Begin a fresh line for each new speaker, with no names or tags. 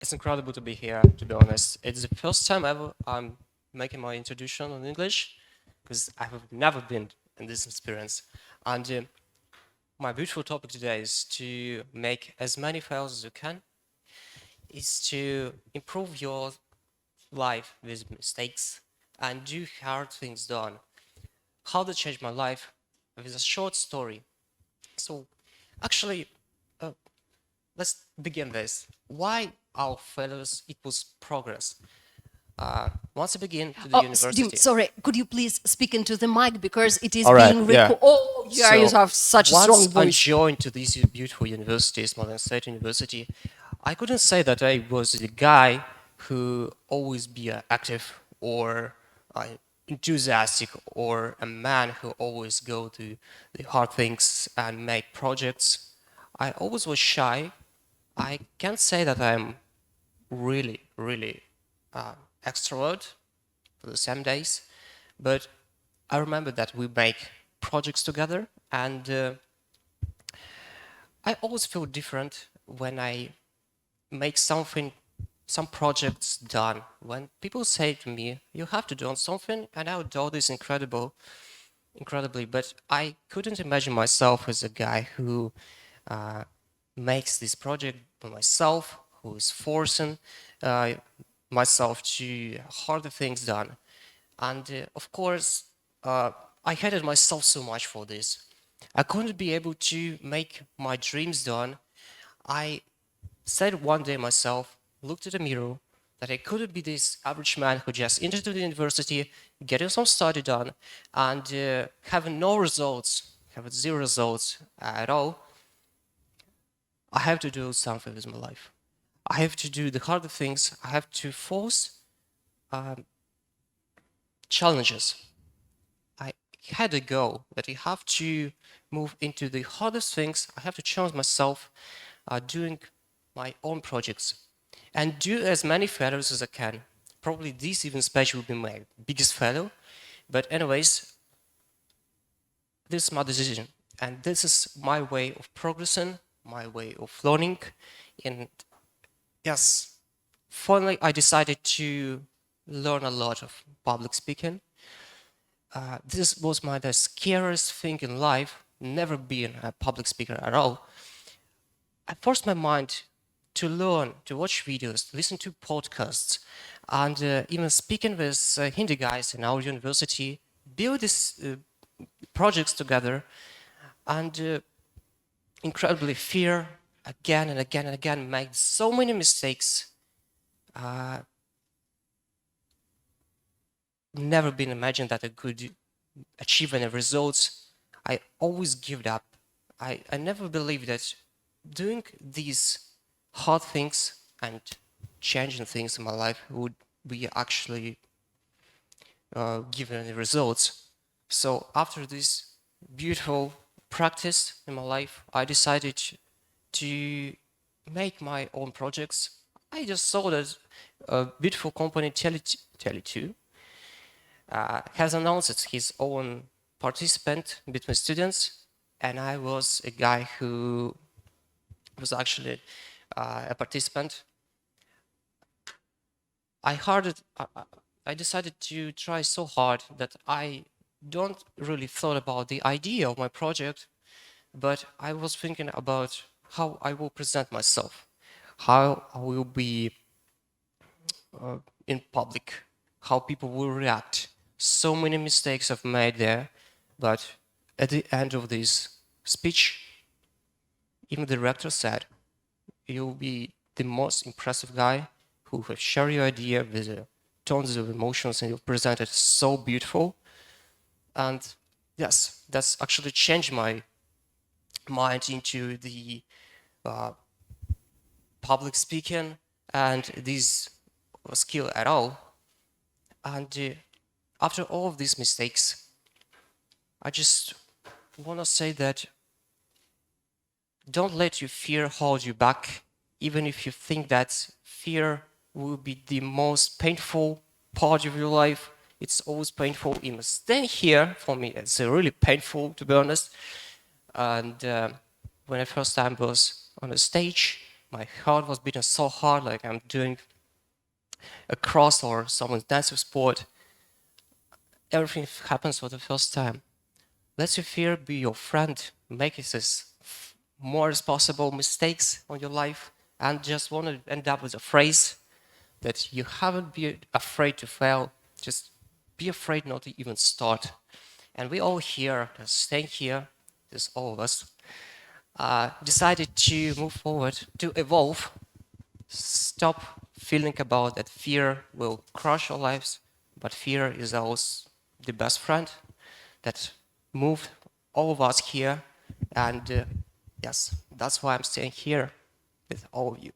It's incredible to be here, to be honest. It's the first time ever I'm making my introduction in English because I have never been in this experience. And my beautiful topic today is to make as many files as you can, is to improve your life with mistakes and do hard things done. How to change my life with a short story. So actually, uh, let's begin this. Why our failures equals progress? Once I begin to the university.
Sorry, could you please speak into the mic because it is
All right,
being
yeah.
recorded. Oh, yeah, you
So
have such a strong
once I
voice.
joined to this beautiful university, Smolensk State University, I couldn't say that I was the guy who always be active or enthusiastic or a man who always go to the hard things and make projects. I always was shy. I can't say that I'm really extrovert for the same days, but I remember that we make projects together, and I always feel different when I make some projects done. When people say to me, "You have to do something," and I would do this incredibly, but I couldn't imagine myself as a guy who uh, makes this project by myself, who is forcing uh, myself to harder things done. And of course, I hated myself so much for this. I couldn't be able to make my dreams done. I said one day myself, looked at the mirror, that I couldn't be this average man who just entered the university, getting some study done, and having no results, having zero results at all. I have to do something with my life. I have to do the harder things. I have to force challenges. I had a goal that I have to move into the hardest things. I have to challenge myself doing my own projects and do as many failures as I can. Probably this even special will be my biggest failure. But anyways, this is my decision. And this is my way of progressing, my way of learning. And yes, finally I decided to learn a lot of public speaking. This was the scariest thing in life, never being a public speaker at all. I forced my mind to learn, to watch videos, to listen to podcasts, and even speaking with Hindi guys in our university, build these projects together, and incredibly fear again and again and again, make so many mistakes. Never been imagined that I could achieve any results. I always give up. I never believed that doing these hard things and changing things in my life would be actually given any results. So after this beautiful practice in my life, I decided to make my own projects. I just saw that a beautiful company, Tele2, has announced his own participant between students, and I was a guy who was actually a participant. I decided to try so hard that I don't really thought about the idea of my project, but I was thinking about how I will present myself, how I will be in public, how people will react. So many mistakes I've made there, but at the end of this speech, even the director said, "You'll be the most impressive guy who have shared your idea with tons of emotions, and you present it so beautiful." And yes, that's actually changed my mind into the public speaking and this skill at all. And after all of these mistakes, I just want to say that don't let your fear hold you back, even if you think that fear will be the most painful part of your life. It's always painful. Even staying here, for me, it's really painful, to be honest. And when I first time was on a stage, my heart was beating so hard, like I'm doing a cross or some intensive sport. Everything happens for the first time. Let your fear be your friend. Make it as more as possible mistakes on your life, and just want to end up with a phrase that you haven't be afraid to fail. Just be afraid not to even start. And we all here, staying here, just all of us, decided to move forward, to evolve, stop feeling about that fear will crush our lives, but fear is always the best friend that moved all of us here. And yes, that's why I'm staying here with all of you.